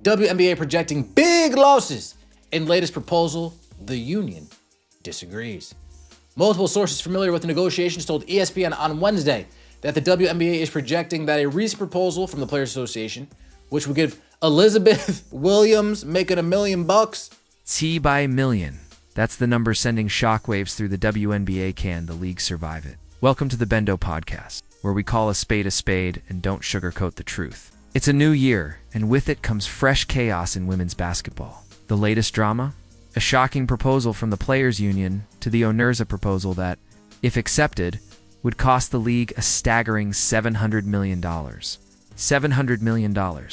WNBA projecting big losses. In latest proposal, the union disagrees. Multiple sources familiar with the negotiations told ESPN on Wednesday that the WNBA is projecting that a recent proposal from the Players Association, which would give Elizabeth Williams making $1 million. T by million. That's the number sending shockwaves through the WNBA. Can the league survive it? Welcome to the Bendo Podcast, where we call a spade and don't sugarcoat the truth. It's a new year, and with it comes fresh chaos in women's basketball. The latest drama? A shocking proposal from the Players Union to the owners, a proposal that, if accepted, would cost the league a staggering $700 million. $700 million.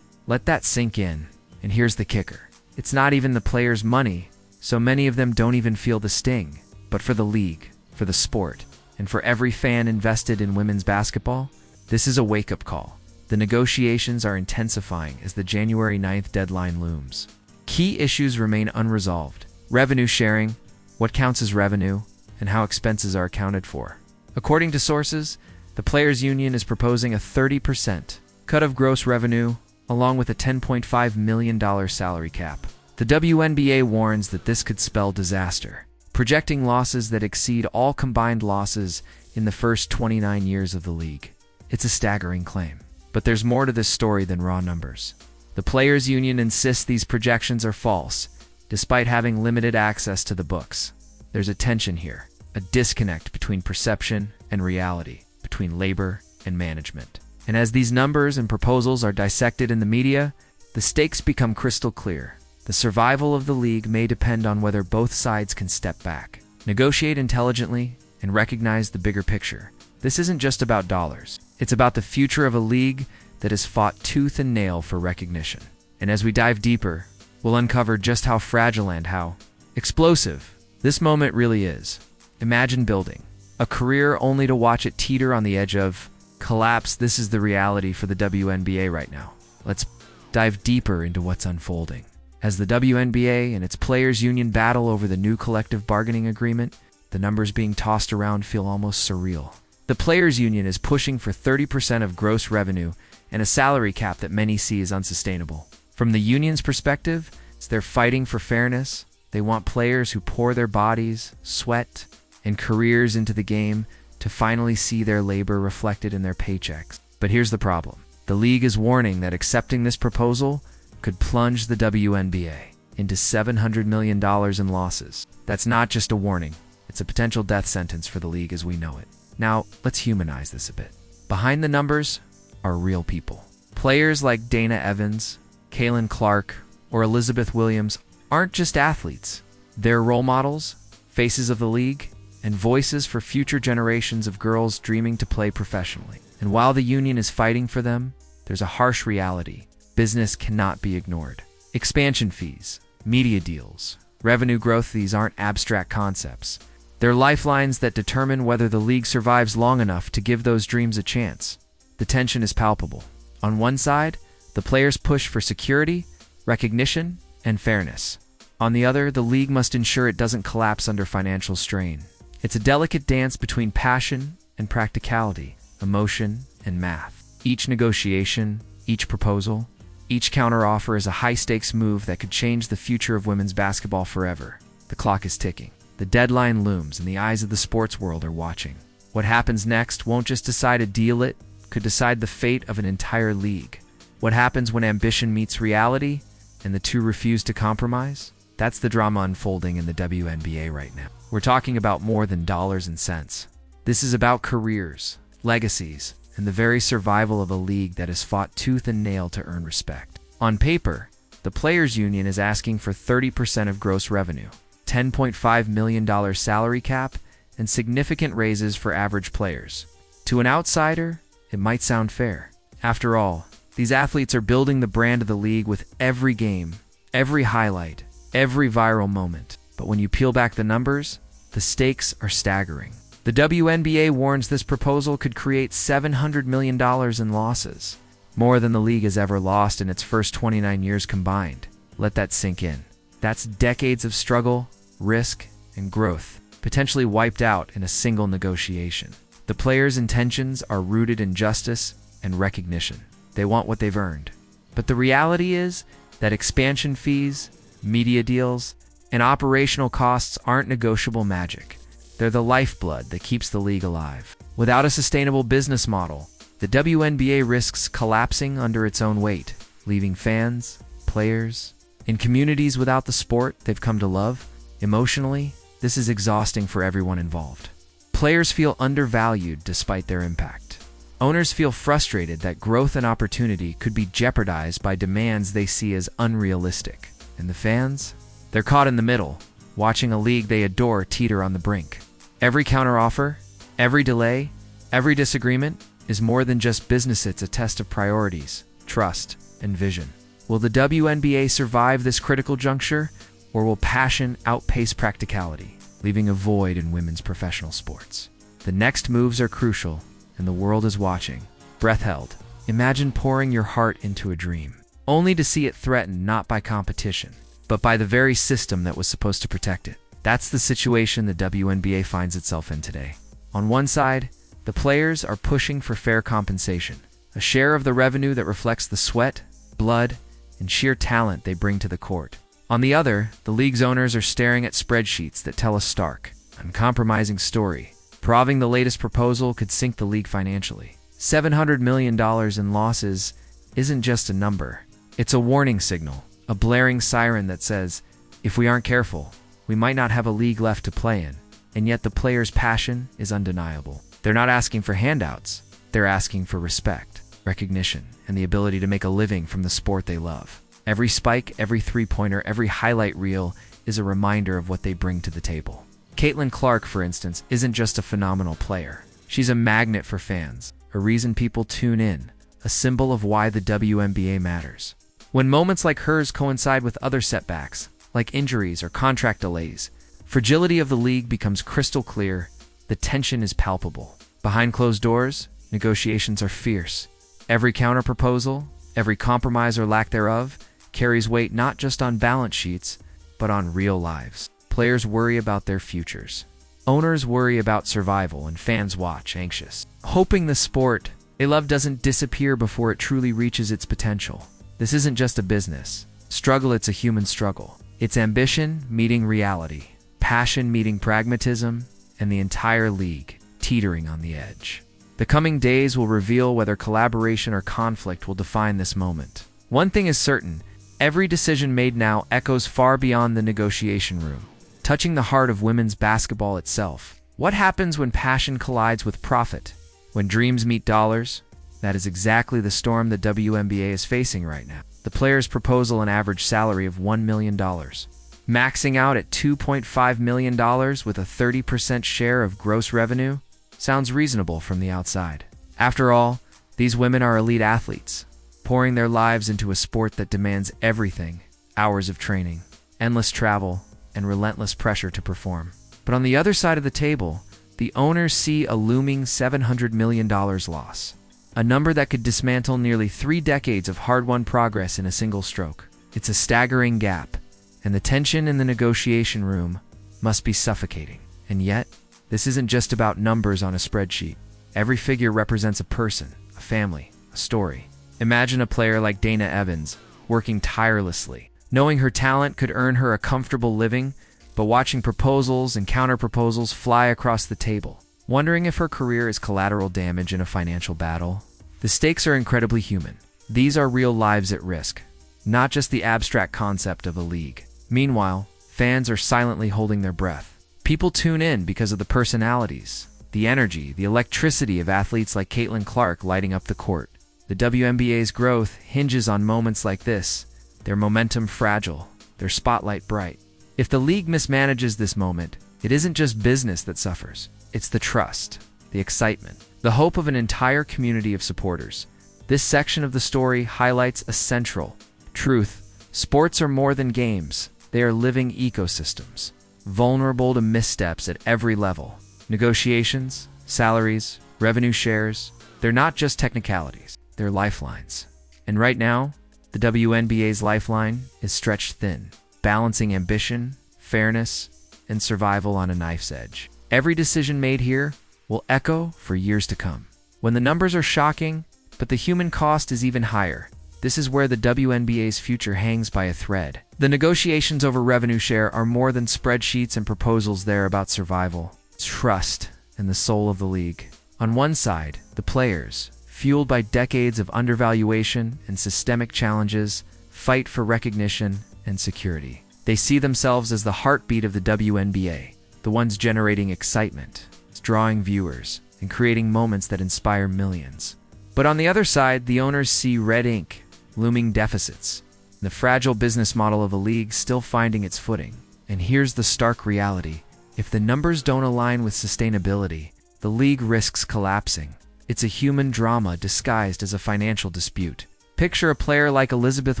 Let that sink in. And here's the kicker. It's not even the players' money, so many of them don't even feel the sting. But for the league, for the sport, and for every fan invested in women's basketball, this is a wake-up call. The negotiations are intensifying as the January 9th deadline looms. Key issues remain unresolved. Revenue sharing, what counts as revenue, and how expenses are accounted for. According to sources, the Players Union is proposing a 30% cut of gross revenue, along with a $10.5 million salary cap. The WNBA warns that this could spell disaster, projecting losses that exceed all combined losses in the first 29 years of the league. It's a staggering claim. But there's more to this story than raw numbers. The Players Union insists these projections are false, despite having limited access to the books. There's a tension here, a disconnect between perception and reality, between labor and management. And as these numbers and proposals are dissected in the media, the stakes become crystal clear. The survival of the league may depend on whether both sides can step back, negotiate intelligently, and recognize the bigger picture. This isn't just about dollars. It's about the future of a league that has fought tooth and nail for recognition. And as we dive deeper, we'll uncover just how fragile and how explosive this moment really is. Imagine building a career only to watch it teeter on the edge of collapse. This is the reality for the WNBA right now. Let's dive deeper into what's unfolding. As the WNBA and its Players Union battle over the new collective bargaining agreement, the numbers being tossed around feel almost surreal. The Players Union is pushing for 30% of gross revenue and a salary cap that many see as unsustainable. From the union's perspective, they're fighting for fairness. They want players who pour their bodies, sweat, and careers into the game to finally see their labor reflected in their paychecks. But here's the problem. The league is warning that accepting this proposal could plunge the WNBA into $700 million in losses. That's not just a warning. It's a potential death sentence for the league as we know it. Now, let's humanize this a bit. Behind the numbers are real people. Players like Dana Evans, Kaylin Clark, or Elizabeth Williams aren't just athletes. They're role models, faces of the league, and voices for future generations of girls dreaming to play professionally. And while the union is fighting for them, there's a harsh reality. Business cannot be ignored. Expansion fees, media deals, revenue growth, these aren't abstract concepts. They're lifelines that determine whether the league survives long enough to give those dreams a chance. The tension is palpable. On one side, the players push for security, recognition, and fairness. On the other, the league must ensure it doesn't collapse under financial strain. It's a delicate dance between passion and practicality, emotion and math. Each negotiation, each proposal, each counteroffer is a high-stakes move that could change the future of women's basketball forever. The clock is ticking. The deadline looms, and the eyes of the sports world are watching. What happens next won't just decide a deal, it could decide the fate of an entire league. What happens when ambition meets reality and the two refuse to compromise? That's the drama unfolding in the WNBA right now. We're talking about more than dollars and cents. This is about careers, legacies, and the very survival of a league that has fought tooth and nail to earn respect. On paper, the Players Union is asking for 30% of gross revenue, $10.5 million salary cap, and significant raises for average players. To an outsider, it might sound fair. After all, these athletes are building the brand of the league with every game, every highlight, every viral moment. But when you peel back the numbers, the stakes are staggering. The WNBA warns this proposal could create $700 million in losses, more than the league has ever lost in its first 29 years combined. Let that sink in. That's decades of struggle, risk, and growth, potentially wiped out in a single negotiation. The players' intentions are rooted in justice and recognition. They want what they've earned. But the reality is, that expansion fees, media deals, and operational costs aren't negotiable magic. They're the lifeblood that keeps the league alive. Without a sustainable business model, the WNBA risks collapsing under its own weight, leaving fans, players, and communities without the sport they've come to love. Emotionally, this is exhausting for everyone involved. Players feel undervalued despite their impact. Owners feel frustrated that growth and opportunity could be jeopardized by demands they see as unrealistic. And the fans? They're caught in the middle, watching a league they adore teeter on the brink. Every counteroffer, every delay, every disagreement is more than just business. It's a test of priorities, trust, and vision. Will the WNBA survive this critical juncture, or will passion outpace practicality, leaving a void in women's professional sports? The next moves are crucial, and the world is watching, breath held. Imagine pouring your heart into a dream, only to see it threatened not by competition, but by the very system that was supposed to protect it. That's the situation the WNBA finds itself in today. On one side, the players are pushing for fair compensation, a share of the revenue that reflects the sweat, blood, and sheer talent they bring to the court. On the other, the league's owners are staring at spreadsheets that tell a stark, uncompromising story, proving the latest proposal could sink the league financially. $700 million in losses isn't just a number. It's a warning signal, a blaring siren that says, if we aren't careful, we might not have a league left to play in. And yet the players' passion is undeniable. They're not asking for handouts. They're asking for respect, recognition, and the ability to make a living from the sport they love. Every spike, every three-pointer, every highlight reel is a reminder of what they bring to the table. Caitlin Clark, for instance, isn't just a phenomenal player. She's a magnet for fans, a reason people tune in, a symbol of why the WNBA matters. When moments like hers coincide with other setbacks, like injuries or contract delays, fragility of the league becomes crystal clear. The tension is palpable. Behind closed doors, negotiations are fierce. Every counterproposal, every compromise or lack thereof, carries weight not just on balance sheets, but on real lives. Players worry about their futures. Owners worry about survival, and fans watch, anxious, hoping the sport they love doesn't disappear before it truly reaches its potential. This isn't just a business struggle, it's a human struggle. It's ambition meeting reality, passion meeting pragmatism, and the entire league teetering on the edge. The coming days will reveal whether collaboration or conflict will define this moment. One thing is certain, every decision made now echoes far beyond the negotiation room, touching the heart of women's basketball itself. What happens when passion collides with profit? When dreams meet dollars? That is exactly the storm the WNBA is facing right now. The players' proposal an average salary of $1 million, maxing out at $2.5 million with a 30% share of gross revenue, sounds reasonable from the outside. After all, these women are elite athletes, pouring their lives into a sport that demands everything: hours of training, endless travel, and relentless pressure to perform. But on the other side of the table, the owners see a looming $700 million loss, a number that could dismantle nearly 3 decades of hard-won progress in a single stroke. It's a staggering gap, and the tension in the negotiation room must be suffocating. And yet, this isn't just about numbers on a spreadsheet. Every figure represents a person, a family, a story. Imagine a player like Dana Evans, working tirelessly, knowing her talent could earn her a comfortable living, but watching proposals and counter-proposals fly across the table, wondering if her career is collateral damage in a financial battle. The stakes are incredibly human. These are real lives at risk, not just the abstract concept of a league. Meanwhile, fans are silently holding their breath. People tune in because of the personalities, the energy, the electricity of athletes like Caitlin Clark lighting up the court. The WNBA's growth hinges on moments like this, their momentum fragile, their spotlight bright. If the league mismanages this moment, it isn't just business that suffers. It's the trust, the excitement, the hope of an entire community of supporters. This section of the story highlights a central truth. Sports are more than games. They are living ecosystems, vulnerable to missteps at every level. Negotiations, salaries, revenue shares, they're not just technicalities, they're lifelines. And right now, the WNBA's lifeline is stretched thin, balancing ambition, fairness, and survival on a knife's edge. Every decision made here will echo for years to come. When the numbers are shocking, but the human cost is even higher, This is where the WNBA's future hangs by a thread. The negotiations over revenue share are more than spreadsheets and proposals. They're about survival, trust, and the soul of the league. On one side, the players, fueled by decades of undervaluation and systemic challenges, fight for recognition and security. They see themselves as the heartbeat of the WNBA, the ones generating excitement, drawing viewers, and creating moments that inspire millions. But on the other side, the owners see red ink, looming deficits, the fragile business model of the league still finding its footing. And here's the stark reality. If the numbers don't align with sustainability, the league risks collapsing. It's a human drama disguised as a financial dispute. Picture a player like Elizabeth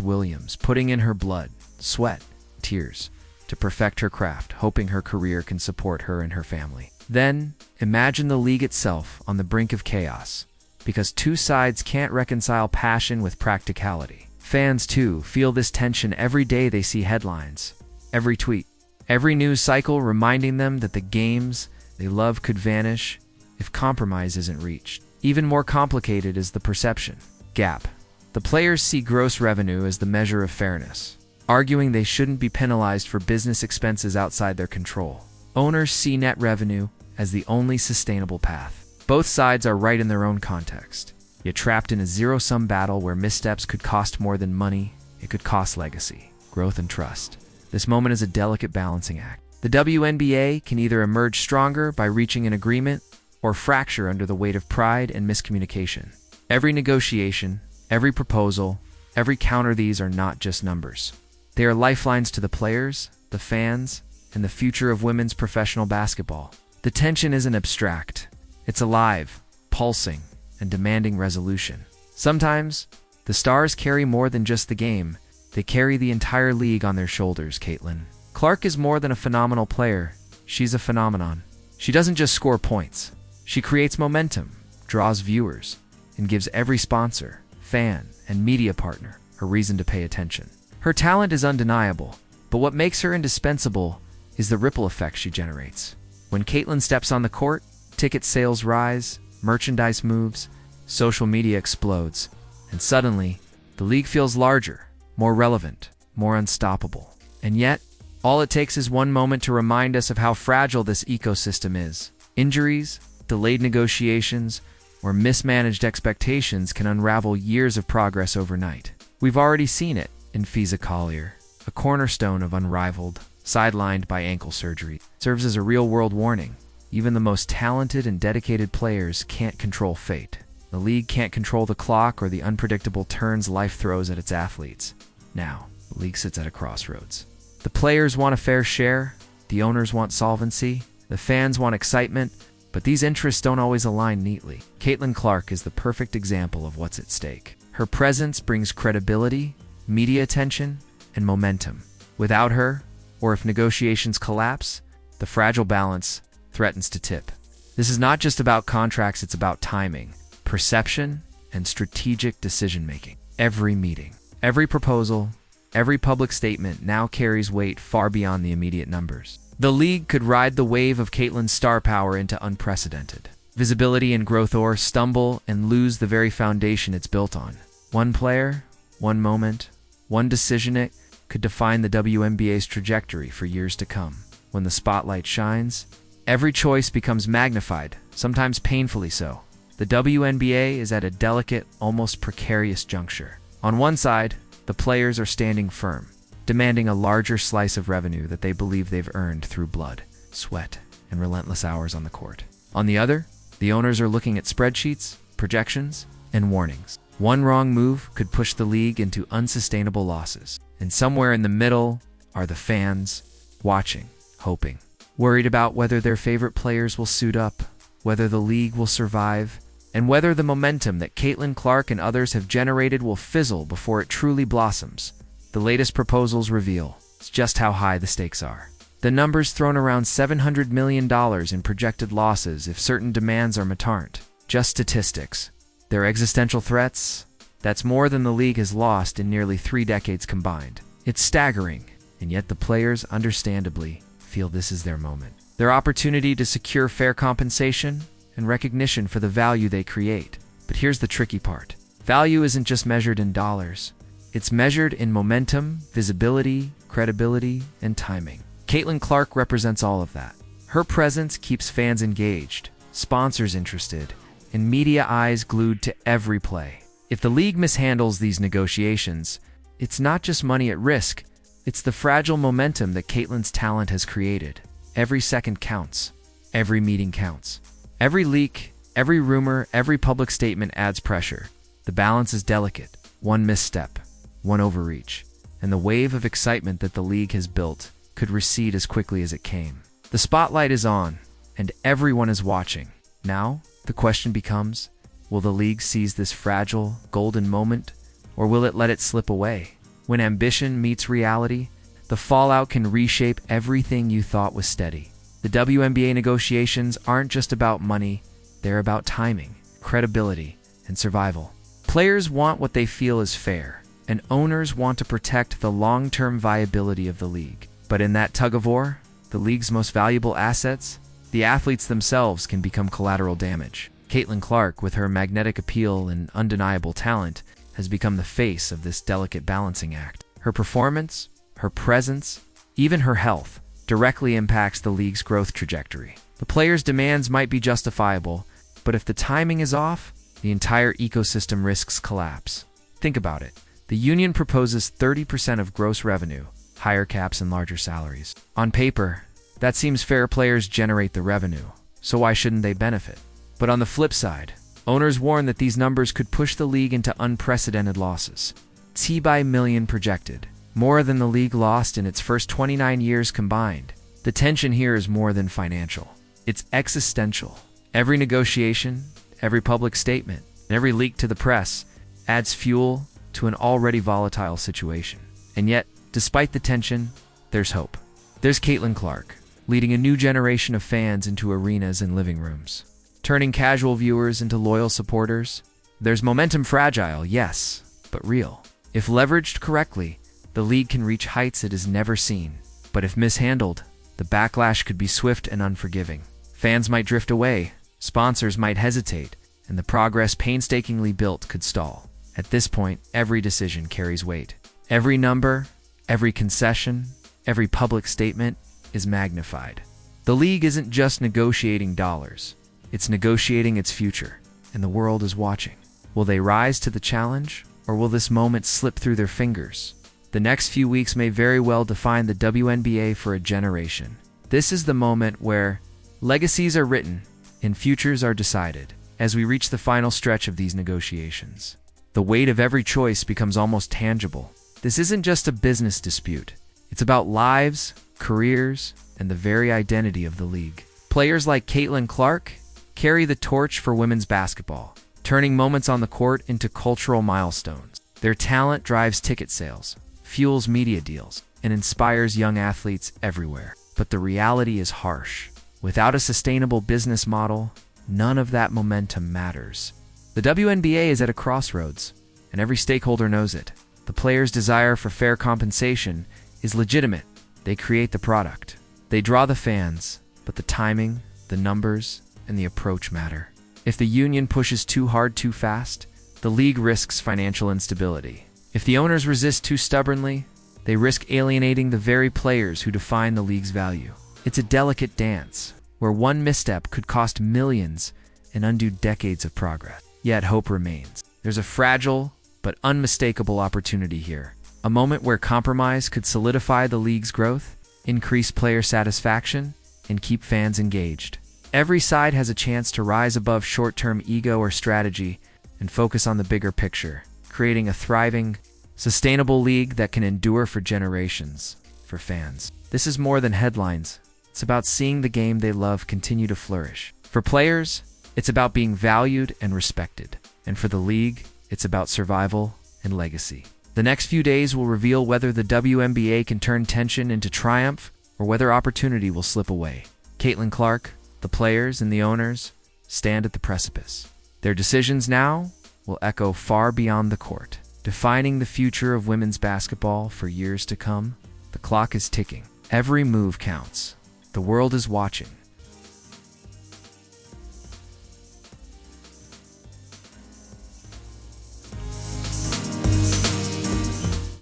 Williams putting in her blood, sweat, tears to perfect her craft, hoping her career can support her and her family. Then, imagine the league itself on the brink of chaos, because two sides can't reconcile passion with practicality. Fans, too, feel this tension every day they see headlines, every tweet, every news cycle reminding them that the games they love could vanish if compromise isn't reached. Even more complicated is the perception gap. The players see gross revenue as the measure of fairness, arguing they shouldn't be penalized for business expenses outside their control. Owners see net revenue as the only sustainable path. Both sides are right in their own context, yet trapped in a zero-sum battle where missteps could cost more than money. It could cost legacy, growth, and trust. This moment is a delicate balancing act. The WNBA can either emerge stronger by reaching an agreement or fracture under the weight of pride and miscommunication. Every negotiation, every proposal, every counter, these are not just numbers. They are lifelines to the players, the fans, and the future of women's professional basketball. The tension isn't abstract. It's alive, pulsing, and demanding resolution. Sometimes, the stars carry more than just the game. They carry the entire league on their shoulders, Caitlin. Clark is more than a phenomenal player. She's a phenomenon. She doesn't just score points. She creates momentum, draws viewers, and gives every sponsor, fan, and media partner a reason to pay attention. Her talent is undeniable, but what makes her indispensable is the ripple effect she generates. When Caitlin steps on the court, ticket sales rise, merchandise moves, social media explodes, and suddenly, the league feels larger, more relevant, more unstoppable. And yet, all it takes is one moment to remind us of how fragile this ecosystem is. Injuries, delayed negotiations, or mismanaged expectations can unravel years of progress overnight. We've already seen it in Fiza Collier, a cornerstone of unrivaled, sidelined by ankle surgery. Serves as a real-world warning. Even the most talented and dedicated players can't control fate. The league can't control the clock or the unpredictable turns life throws at its athletes. Now, the league sits at a crossroads. The players want a fair share, the owners want solvency, the fans want excitement, but these interests don't always align neatly. Caitlin Clark is the perfect example of what's at stake. Her presence brings credibility, media attention, and momentum. Without her, or if negotiations collapse, the fragile balance threatens to tip. This is not just about contracts, it's about timing, perception, and strategic decision-making. Every meeting, every proposal, every public statement now carries weight far beyond the immediate numbers. The league could ride the wave of Caitlin's star power into unprecedented visibility and growth, or stumble and lose the very foundation it's built on. One player, one moment, one decision, it could define the WNBA's trajectory for years to come. When the spotlight shines, every choice becomes magnified, sometimes painfully so. The WNBA is at a delicate, almost precarious juncture. On one side, the players are standing firm, demanding a larger slice of revenue that they believe they've earned through blood, sweat, and relentless hours on the court. On the other, the owners are looking at spreadsheets, projections, and warnings. One wrong move could push the league into unsustainable losses. And somewhere in the middle are the fans, watching, hoping, worried about whether their favorite players will suit up, whether the league will survive, and whether the momentum that Caitlin Clark and others have generated will fizzle before it truly blossoms. The latest proposals reveal just how high the stakes are. The numbers thrown around $700 million in projected losses if certain demands are met aren't just statistics. They're existential threats. That's more than the league has lost in nearly 3 decades combined. It's staggering, and yet the players, understandably, feel this is their moment. Their opportunity to secure fair compensation and recognition for the value they create. But here's the tricky part. Value isn't just measured in dollars. It's measured in momentum, visibility, credibility, and timing. Caitlin Clark represents all of that. Her presence keeps fans engaged, sponsors interested, and media eyes glued to every play. If the league mishandles these negotiations, it's not just money at risk, it's the fragile momentum that Caitlin's talent has created. Every second counts. Every meeting counts. Every leak, every rumor, every public statement adds pressure. The balance is delicate. One misstep, one overreach, and the wave of excitement that the league has built could recede as quickly as it came. The spotlight is on, and everyone is watching. Now, the question becomes, will the league seize this fragile, golden moment, or will it let it slip away? When ambition meets reality, the fallout can reshape everything you thought was steady. The WNBA negotiations aren't just about money, they're about timing, credibility, and survival. Players want what they feel is fair, and owners want to protect the long-term viability of the league. But in that tug-of-war, the league's most valuable assets, the athletes themselves, can become collateral damage. Caitlin Clark, with her magnetic appeal and undeniable talent, has become the face of this delicate balancing act. Her performance, her presence, even her health, directly impacts the league's growth trajectory. The players' demands might be justifiable, but if the timing is off, the entire ecosystem risks collapse. Think about it. The union proposes 30% of gross revenue, higher caps and larger salaries. On paper, that seems fair. Players generate the revenue, so why shouldn't they benefit? But on the flip side, owners warn that these numbers could push the league into unprecedented losses. T by million projected, more than the league lost in its first 29 years combined. The tension here is more than financial. It's existential. Every negotiation, every public statement, and every leak to the press adds fuel to an already volatile situation. And yet, despite the tension, there's hope. There's Caitlin Clark, leading a new generation of fans into arenas and living rooms, turning casual viewers into loyal supporters. There's momentum, fragile, yes, but real. If leveraged correctly, the league can reach heights it has never seen. But if mishandled, the backlash could be swift and unforgiving. Fans might drift away, sponsors might hesitate, and the progress painstakingly built could stall. At this point, every decision carries weight. Every number, every concession, every public statement is magnified. The league isn't just negotiating dollars, it's negotiating its future, and the world is watching. Will they rise to the challenge, or will this moment slip through their fingers? The next few weeks may very well define the WNBA for a generation. This is the moment where legacies are written and futures are decided. As we reach the final stretch of these negotiations, the weight of every choice becomes almost tangible. This isn't just a business dispute. It's about lives, careers, and the very identity of the league. Players like Caitlin Clark carry the torch for women's basketball, turning moments on the court into cultural milestones. Their talent drives ticket sales, fuels media deals, and inspires young athletes everywhere. But the reality is harsh. Without a sustainable business model, none of that momentum matters. The WNBA is at a crossroads, and every stakeholder knows it. The players' desire for fair compensation is legitimate. They create the product. They draw the fans, but the timing, the numbers, and the approach matter. If the union pushes too hard too fast, the league risks financial instability. If the owners resist too stubbornly, they risk alienating the very players who define the league's value. It's a delicate dance, where one misstep could cost millions and undo decades of progress. Yet hope remains. There's a fragile but unmistakable opportunity here. A moment where compromise could solidify the league's growth, increase player satisfaction, and keep fans engaged. Every side has a chance to rise above short-term ego or strategy and focus on the bigger picture, creating a thriving, sustainable league that can endure for generations, for fans. This is more than headlines. It's about seeing the game they love continue to flourish. For players, it's about being valued and respected. And for the league, it's about survival and legacy. The next few days will reveal whether the WNBA can turn tension into triumph or whether opportunity will slip away. Caitlin Clark, the players, and the owners stand at the precipice. Their decisions now will echo far beyond the court, defining the future of women's basketball for years to come. The clock is ticking. Every move counts. The world is watching,